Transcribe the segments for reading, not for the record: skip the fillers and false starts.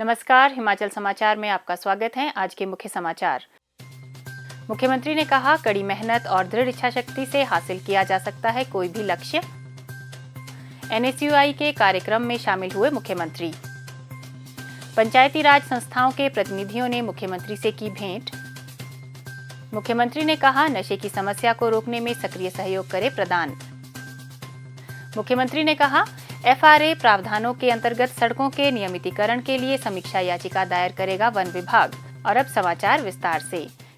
नमस्कार, हिमाचल समाचार में आपका स्वागत है। आज के मुख्य समाचार। मुख्यमंत्री ने कहा, कड़ी मेहनत और दृढ़ इच्छा शक्ति से हासिल किया जा सकता है कोई भी लक्ष्य। NSUI के कार्यक्रम में शामिल हुए मुख्यमंत्री। पंचायती राज संस्थाओं के प्रतिनिधियों ने मुख्यमंत्री से की भेंट। मुख्यमंत्री ने कहा, नशे की समस्या को रोकने में सक्रिय सहयोग करे प्रदान। मुख्यमंत्री ने कहा, FRA प्रावधानों के अंतर्गत सड़कों के नियमितीकरण के लिए समीक्षा याचिका दायर करेगा वन विभाग। और अब समाचार विस्तार से।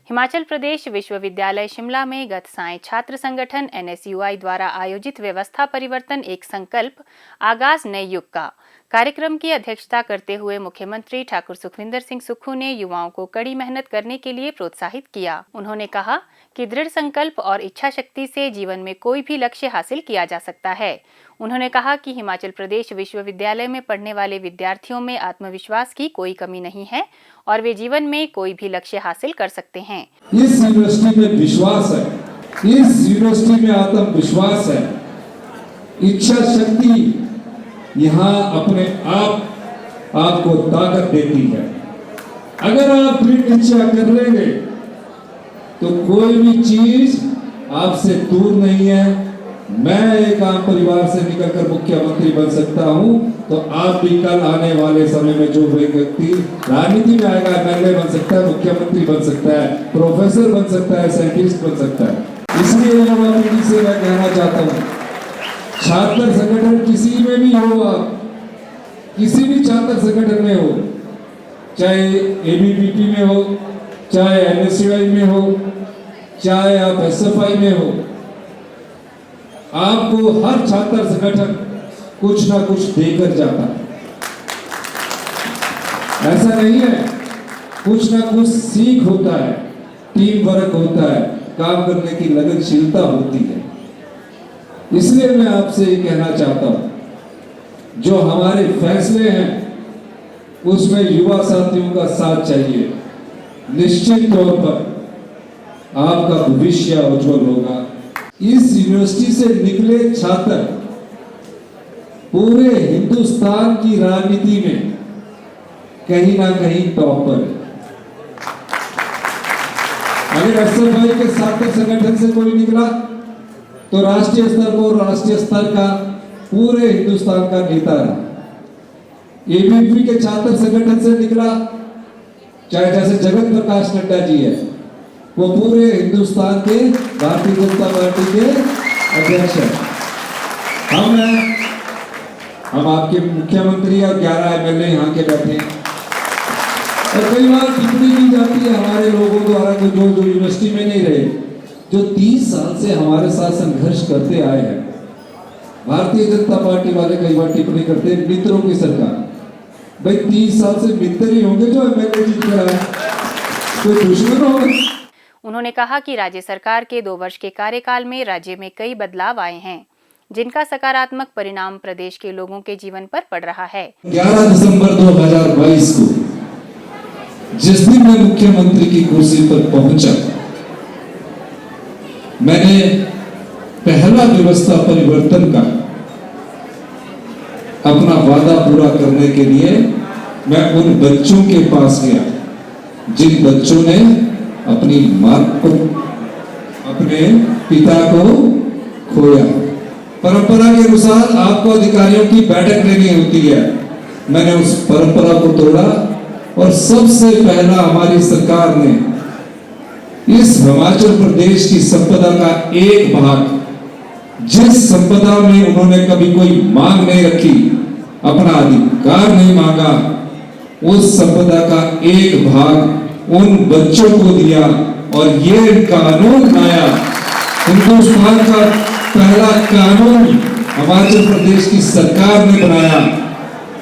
हिमाचल प्रदेश विश्वविद्यालय शिमला में गत सायं छात्र संगठन NSUI द्वारा आयोजित व्यवस्था परिवर्तन एक संकल्प आगाज नए युग का कार्यक्रम की अध्यक्षता करते हुए मुख्यमंत्री ठाकुर सुखविंदर सिंह सुक्खू ने युवाओं को कड़ी मेहनत करने के लिए प्रोत्साहित किया। उन्होंने कहा कि दृढ़ संकल्प और इच्छा शक्ति से जीवन में कोई भी लक्ष्य हासिल किया जा सकता है। उन्होंने कहा कि हिमाचल प्रदेश विश्वविद्यालय में पढ़ने वाले विद्यार्थियों में आत्मविश्वास की कोई कमी नहीं है और वे जीवन में कोई भी लक्ष्य हासिल कर सकते हैं। इस यूनिवर्सिटी में विश्वास है, इस यूनिवर्सिटी में आत्मविश्वास है, इच्छा शक्ति यहाँ अपने आप आपको ताकत देती है। अगर आप दृढ़ इच्छा कर लेंगे तो कोई भी चीज आपसे दूर नहीं है। मैं एक आम परिवार से निकलकर मुख्यमंत्री बन सकता हूं, तो आप भी कल आने वाले समय में जो व्यक्ति राजनीति में आएगा, MLA बन सकता है, मुख्यमंत्री बन सकता है, प्रोफेसर बन सकता है, साइंटिस्ट बन सकता है। इसलिए युवा पीढ़ी से मैं कहना चाहता हूं, छात्र संगठन किसी में भी हो, आप किसी भी छात्र संगठन में हो, चाहे ABVP में हो, चाहे NSUI में हो, चाहे आप SFI में हो, आपको हर छात्र संगठन कुछ ना कुछ देकर जाता है। ऐसा नहीं है, कुछ ना कुछ सीख होता है, टीम वर्क होता है, काम करने की लगनशीलता होती है। इसलिए मैं आपसे ये कहना चाहता हूं, जो हमारे फैसले हैं उसमें युवा साथियों का साथ चाहिए। निश्चित तौर पर आपका भविष्य उज्जवल होगा। इस यूनिवर्सिटी से निकले छात्र पूरे हिंदुस्तान की राजनीति में कहीं ना कहीं टॉपर है। अगर SFI के छात्र संगठन से कोई निकला तो राष्ट्रीय स्तर का पूरे हिंदुस्तान का नेता रहा। ABVP के छात्र संगठन से निकला, चाहे जैसे जगत प्रकाश नड्डा जी है, वो पूरे हिंदुस्तान के भारतीय जनता पार्टी के अध्यक्ष हैं। हम आपके मुख्यमंत्री और 11 MLA यहाँ के बैठे हैं। और कई बार टिप्पणी की जाती है हमारे लोगों द्वारा, जो यूनिवर्सिटी में नहीं रहे, जो 30 साल से हमारे साथ संघर्ष करते आए हैं। भारतीय जनता पार्टी वाले कई बार टिप्पणी करते हैं, मित्रों की सरकार। भाई 30 साल से मित्र ही होंगे जो MLA जीत कर आए, कोई दुश्मन होंगे? उन्होंने कहा कि राज्य सरकार के 2 वर्ष के कार्यकाल में राज्य में कई बदलाव आए हैं, जिनका सकारात्मक परिणाम प्रदेश के लोगों के जीवन पर पड़ रहा है। 11 दिसंबर 2022 को जिस दिन मैं मुख्यमंत्री की कुर्सी पर पहुंचा, मैंने पहला व्यवस्था परिवर्तन का अपना वादा पूरा करने के लिए मैं उन बच्चों के पास गया जिन बच्चों ने अपनी मां को, अपने पिता को खोया। परंपरा के अनुसार आपको अधिकारियों की बैठक लेनी होती है। मैंने उस परंपरा को तोड़ा और सबसे पहला हमारी सरकार ने इस हिमाचल प्रदेश की संपदा का एक भाग, जिस संपदा में उन्होंने कभी कोई मांग नहीं रखी, अपना अधिकार नहीं मांगा, उस संपदा का एक भाग उन बच्चों को दिया और ये कानून बनाया। हिंदुस्तान का पहला कानून हिमाचल प्रदेश की सरकार ने बनाया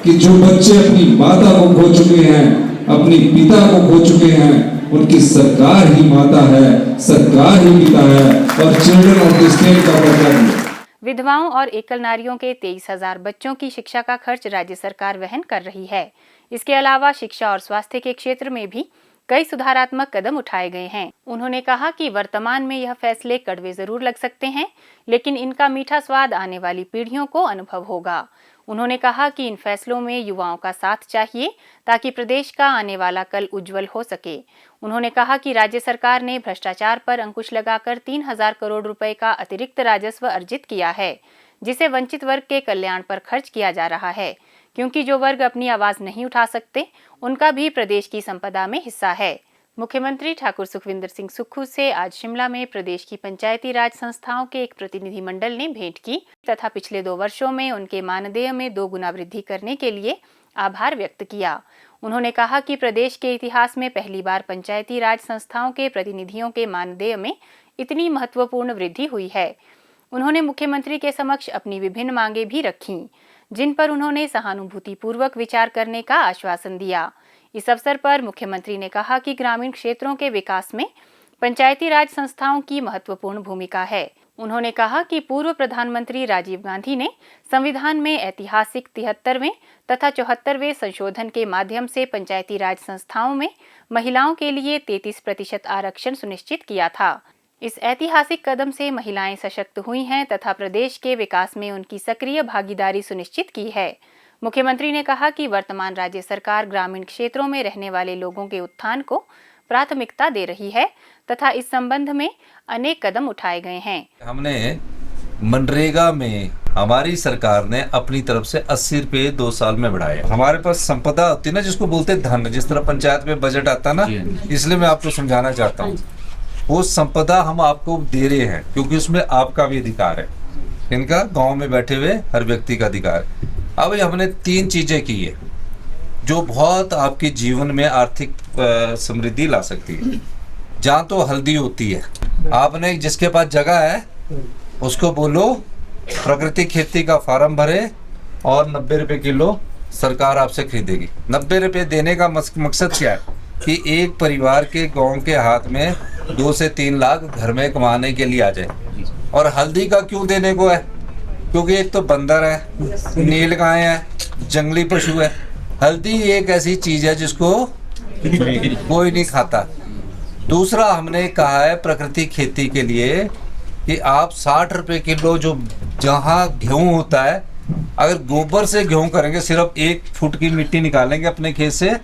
कि जो बच्चे अपनी माता को खो चुके हैं, अपनी पिता को खो चुके हैं, उनकी सरकार ही माता है, सरकार ही पिता है और चिल्ड्रन ऑफ द स्टेट का दर्जा है। विधवाओं और एकल नारियों के 23,000 बच्चों की शिक्षा का खर्च राज्य सरकार वहन कर रही है। इसके अलावा शिक्षा और स्वास्थ्य के क्षेत्र में भी कई सुधारात्मक कदम उठाए गए हैं। उन्होंने कहा कि वर्तमान में यह फैसले कड़वे जरूर लग सकते हैं, लेकिन इनका मीठा स्वाद आने वाली पीढ़ियों को अनुभव होगा। उन्होंने कहा कि इन फैसलों में युवाओं का साथ चाहिए ताकि प्रदेश का आने वाला कल उज्जवल हो सके। उन्होंने कहा कि राज्य सरकार ने भ्रष्टाचार पर अंकुश लगाकर 3,000 करोड़ रुपए का अतिरिक्त राजस्व अर्जित किया है, जिसे वंचित वर्ग के कल्याण पर खर्च किया जा रहा है, क्योंकि जो वर्ग अपनी आवाज नहीं उठा सकते, उनका भी प्रदेश की संपदा में हिस्सा है। मुख्यमंत्री ठाकुर सुखविंदर सिंह सुक्खू से आज शिमला में प्रदेश की पंचायती राज संस्थाओं के एक प्रतिनिधिमंडल ने भेंट की तथा पिछले 2 वर्षों में उनके मानदेय में 2 गुना वृद्धि करने के लिए आभार व्यक्त किया। उन्होंने कहा कि प्रदेश के इतिहास में पहली बार पंचायती राज संस्थाओं के प्रतिनिधियों के मानदेय में इतनी महत्वपूर्ण वृद्धि हुई है। उन्होंने मुख्यमंत्री के समक्ष अपनी विभिन्न मांगे भी रखीं, जिन पर उन्होंने सहानुभूतिपूर्वक विचार करने का आश्वासन दिया। इस अवसर पर मुख्यमंत्री ने कहा कि ग्रामीण क्षेत्रों के विकास में पंचायती राज संस्थाओं की महत्वपूर्ण भूमिका है। उन्होंने कहा कि पूर्व प्रधानमंत्री राजीव गांधी ने संविधान में ऐतिहासिक 73वें तथा 74वें संशोधन के माध्यम से पंचायती राज संस्थाओं में महिलाओं के लिए 33% आरक्षण सुनिश्चित किया था। इस ऐतिहासिक कदम से महिलाएं सशक्त हुई हैं तथा प्रदेश के विकास में उनकी सक्रिय भागीदारी सुनिश्चित की है। मुख्यमंत्री ने कहा कि वर्तमान राज्य सरकार ग्रामीण क्षेत्रों में रहने वाले लोगों के उत्थान को प्राथमिकता दे रही है तथा इस संबंध में अनेक कदम उठाए गए हैं। हमने मनरेगा में हमारी सरकार ने अपनी तरफ से 80 रुपए 2 साल में बढ़ाए। हमारे पास संपदा होती है ना, जिसको बोलते हैं धन, जिस तरह पंचायत में बजट आता ना, इसलिए मैं आपको समझाना चाहता हूँ, वो संपदा हम आपको दे रहे हैं क्योंकि उसमें आपका भी अधिकार है, इनका गाँव में बैठे हुए हर व्यक्ति का अधिकार है। अब हमने 3 चीजें की है जो बहुत आपके जीवन में आर्थिक समृद्धि ला सकती है। जहाँ तो हल्दी होती है, आपने जिसके पास जगह है उसको बोलो प्राकृतिक खेती का फार्म भरे और 90 रुपए किलो सरकार आपसे खरीदेगी। 90 रुपए देने का मकसद क्या है कि एक परिवार के गांव के हाथ में 2 से 3 लाख घर में कमाने के लिए आ जाए। और हल्दी का क्यों देने को है? क्योंकि एक तो बंदर है, नीलगाय है, जंगली पशु है। हल्दी एक ऐसी चीज है जिसको कोई नहीं खाता। दूसरा हमने कहा है प्राकृतिक खेती के लिए कि आप 60 रुपए किलो, जो जहाँ गेहूं होता है, अगर गोबर से गेहूं करेंगे, सिर्फ 1 फुट की मिट्टी निकालेंगे अपने खेत से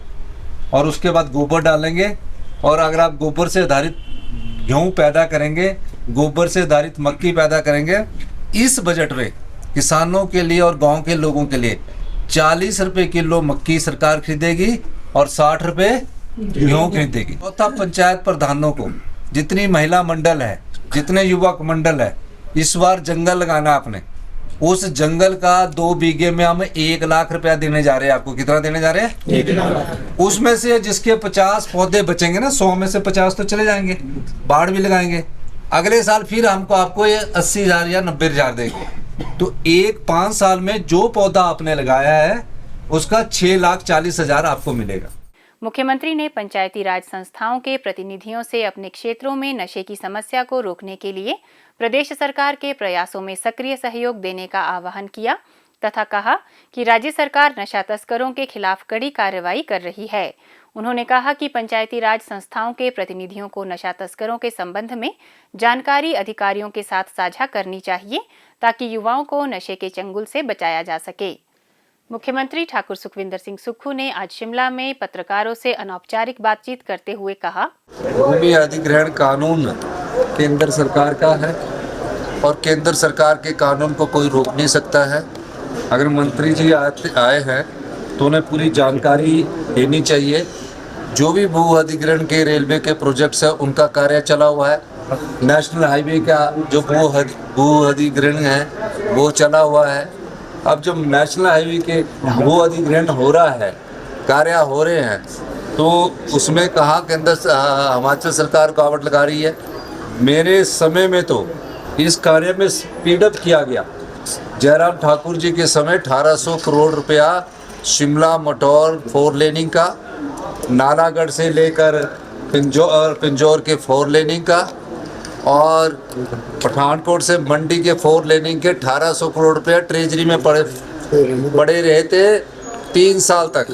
और उसके बाद गोबर डालेंगे, और अगर आप गोबर से आधारित गेहूं पैदा करेंगे, गोबर से आधारित मक्की पैदा करेंगे, इस बजट में किसानों के लिए और गांव के लोगों के लिए 40 रुपए किलो मक्की सरकार खरीदेगी और 60 रुपए गेहूं खरीदेगी। चौथा, पंचायत प्रधानों को, जितनी महिला मंडल है, जितने युवक मंडल है, इस बार जंगल लगाना आपने, उस जंगल का 2 बीघे में हम 1 लाख रुपया देने जा रहे हैं। आपको कितना देने जा रहे हैं? 1 लाख। उसमें से जिसके 50 पौधे बचेंगे ना, 100 में से 50 तो चले जाएंगे, बाढ़ भी लगाएंगे। अगले साल फिर आपको ये 80,000 या 90,000 देंगे। तो 5 साल में जो पौधा आपने लगाया है उसका 6,40,000 आपको मिलेगा। मुख्यमंत्री ने पंचायती राज संस्थाओं के प्रतिनिधियों से अपने क्षेत्रों में नशे की समस्या को रोकने के लिए प्रदेश सरकार के प्रयासों में सक्रिय सहयोग देने का आह्वान किया तथा कहा कि राज्य सरकार नशा तस्करों के खिलाफ कड़ी कार्रवाई कर रही है। उन्होंने कहा कि पंचायती राज संस्थाओं के प्रतिनिधियों को नशा तस्करों के संबंध में जानकारी अधिकारियों के साथ साझा करनी चाहिए ताकि युवाओं को नशे के चंगुल से बचाया जा सके। मुख्यमंत्री ठाकुर सुखविंदर सिंह सुक्खू ने आज शिमला में पत्रकारों से अनौपचारिक बातचीत करते हुए कहा, भूमि अधिग्रहण कानून केंद्र सरकार का है और केंद्र सरकार के कानून को कोई रोक नहीं सकता है। अगर मंत्री जी आए हैं तो उन्हें पूरी जानकारी देनी चाहिए। जो भी भू अधिग्रहण के रेलवे के प्रोजेक्ट्स है उनका कार्य चला हुआ है। नेशनल हाईवे का जो भू अधिग्रहण है वो चला हुआ है। अब जब नेशनल हाईवे के भू अधिग्रहण हो रहा है, कार्य हो रहे हैं, तो उसमें कहाँ केंद्र हिमाचल सरकार रुकावट लगा रही है। मेरे समय में तो इस कार्य में स्पीड अप किया गया। जयराम ठाकुर जी के समय 1800 करोड़ रुपया शिमला मटौर 4 लेनिंग का, नालागढ़ से लेकर पिंजौर के 4 लेनिंग का और पठानकोट से मंडी के 4 लेनिंग के 1800 करोड़ रुपया ट्रेजरी में पड़े रहे थे 3 साल तक।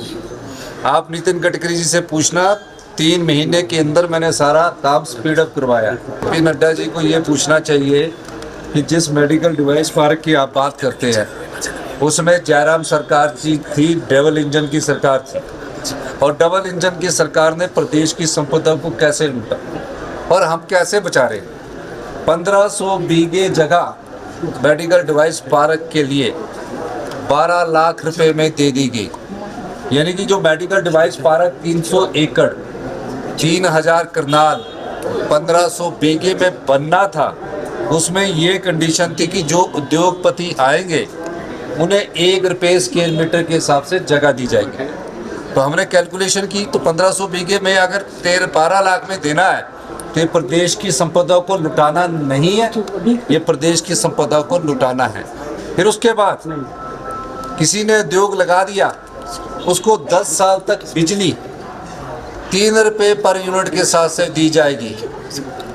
आप नितिन गडकरी जी से पूछना, 3 महीने के अंदर मैंने सारा काम स्पीड अप करवाया। पी नड्डा जी को ये पूछना चाहिए कि जिस मेडिकल डिवाइस पार्क की आप बात करते हैं उसमें जयराम सरकार जी थी, डबल इंजन की सरकार थी, और डबल इंजन की सरकार ने प्रदेश की संपदा को कैसे लूटा और हम कैसे बचा रहे। 1500 बीघे जगह मेडिकल डिवाइस पार्क के लिए 12 लाख रुपए में दे दी गई, यानी कि जो मेडिकल डिवाइस पार्क 300 एकड़ 3000 करनाल 1500 बीघे में बनना था, उसमें ये कंडीशन थी कि जो उद्योगपति आएंगे उन्हें 1 रुपये स्क्वायर मीटर के हिसाब से जगह दी जाएगी। तो हमने कैलकुलेशन की तो 1500 बीघे में अगर 12 लाख में देना है तो ये प्रदेश की संपदा को लुटाना नहीं है, ये प्रदेश की संपदा को लुटाना है। फिर उसके बाद किसी ने उद्योग लगा दिया, उसको 10 साल तक बिजली 3 रुपये पर यूनिट के साथ से दी जाएगी,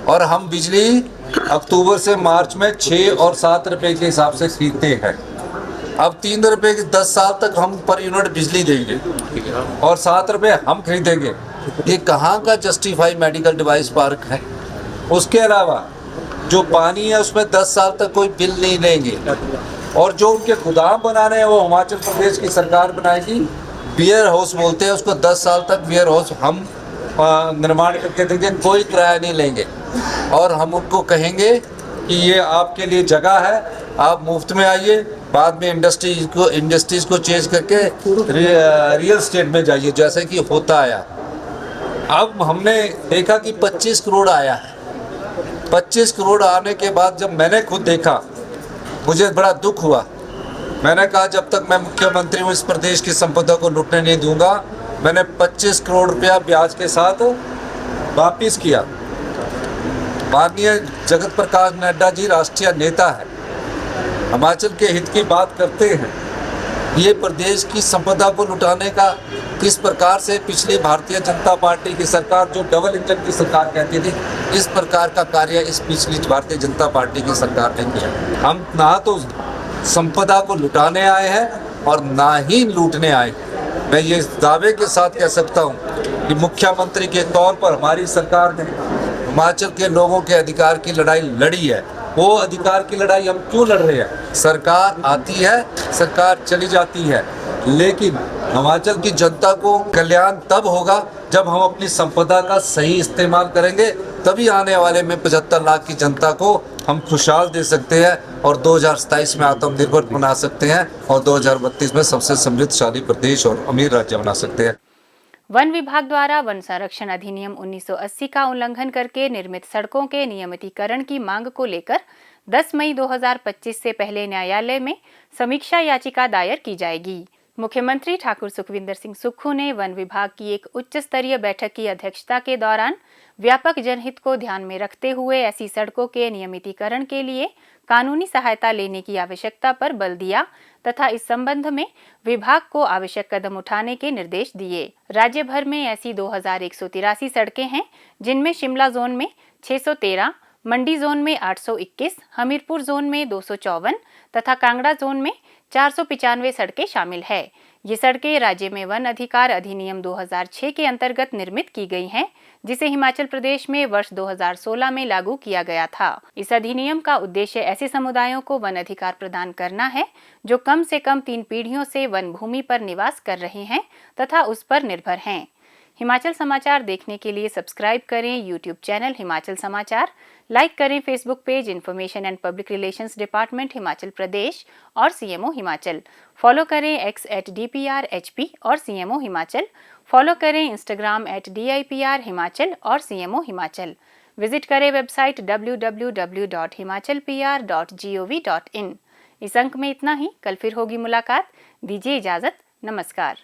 और हम बिजली अक्टूबर से मार्च में 6 और 7 रुपये के हिसाब से खरीदते हैं। अब 3 रुपये की 10 साल तक हम पर यूनिट बिजली देंगे और 7 रुपये हम खरीदेंगे। ये कहाँ का जस्टिफाई मेडिकल डिवाइस पार्क है। उसके अलावा जो पानी है उसमें 10 साल तक कोई बिल नहीं लेंगे, और जो उनके गोदाम बनाने हैं वो हिमाचल प्रदेश की सरकार बनाएगी। बियर हाउस बोलते हैं उसको, 10 साल तक बियर हाउस हम निर्माण करके देंगे, कोई किराया नहीं लेंगे, और हम उनको कहेंगे कि ये आपके लिए जगह है, आप मुफ्त में आइए, बाद में इंडस्ट्रीज को चेंज करके रियल स्टेट में जाइए, जैसे कि होता आया। अब हमने देखा कि 25 करोड़ आया है। 25 करोड़ आने के बाद जब मैंने खुद देखा मुझे बड़ा दुख हुआ। मैंने कहा जब तक मैं मुख्यमंत्री हूँ इस प्रदेश की संपदा को लूटने नहीं दूंगा। मैंने 25 करोड़ रुपया ब्याज के साथ वापिस किया। माननीय जगत प्रकाश नड्डा जी राष्ट्रीय नेता है, हिमाचल के हित की बात करते हैं। ये प्रदेश की संपदा को लुटाने का किस प्रकार से पिछली भारतीय जनता पार्टी की सरकार, जो डबल इंजन की सरकार कहती थी, इस प्रकार का कार्य इस पिछली भारतीय जनता पार्टी की सरकार ने किया। हम ना तो संपदा को लुटाने आए हैं और ना ही लूटने आए। मैं ये दावे के साथ कह सकता हूँ कि मुख्यमंत्री के तौर पर हमारी सरकार ने हिमाचल के लोगों के अधिकार की लड़ाई लड़ी है। वो अधिकार की लड़ाई हम क्यों लड़ रहे हैं? सरकार आती है, सरकार चली जाती है, लेकिन हिमाचल की जनता को कल्याण तब होगा जब हम अपनी संपदा का सही इस्तेमाल करेंगे। तभी आने वाले में 75 लाख की जनता को हम खुशहाल दे सकते हैं और 2027 में आत्मनिर्भर बना सकते हैं और 2032 में सबसे समृद्धशाली प्रदेश और अमीर राज्य बना सकते हैं। वन विभाग द्वारा वन संरक्षण अधिनियम 1980 का उल्लंघन करके निर्मित सड़कों के नियमितीकरण की मांग को लेकर 10 मई 2025 से पहले न्यायालय में समीक्षा याचिका दायर की जाएगी। मुख्यमंत्री ठाकुर सुखविंदर सिंह सुक्खू ने वन विभाग की एक उच्च स्तरीय बैठक की अध्यक्षता के दौरान व्यापक जनहित को ध्यान में रखते हुए ऐसी सड़कों के नियमितीकरण के लिए कानूनी सहायता लेने की आवश्यकता पर बल दिया तथा इस संबंध में विभाग को आवश्यक कदम उठाने के निर्देश दिए। राज्य भर में ऐसी 2183 सड़कें हैं, जिनमें शिमला जोन में 613, मंडी जोन में 821, हमीरपुर जोन में 254 तथा कांगड़ा जोन में 495 सड़कें शामिल है। ये सड़कें राज्य में वन अधिकार अधिनियम 2006 के अंतर्गत निर्मित की गई हैं, जिसे हिमाचल प्रदेश में वर्ष 2016 में लागू किया गया था। इस अधिनियम का उद्देश्य ऐसे समुदायों को वन अधिकार प्रदान करना है जो कम से कम 3 पीढ़ियों से वन भूमि पर निवास कर रहे हैं तथा उस पर निर्भर हैं। हिमाचल समाचार देखने के लिए सब्सक्राइब करें यूट्यूब चैनल हिमाचल समाचार, लाइक करें Facebook page information and public relations department Himachal Pradesh और सीएमओ हिमाचल, फॉलो करें x@DPRHP और सीएमओ हिमाचल, फॉलो करें इंस्टाग्राम @DIPR हिमाचल और सीएमओ हिमाचल। विजिट करें वेबसाइट www.himachalpr.gov.in। इस अंक में इतना ही, कल फिर होगी मुलाकात। दीजिए इजाजत, नमस्कार।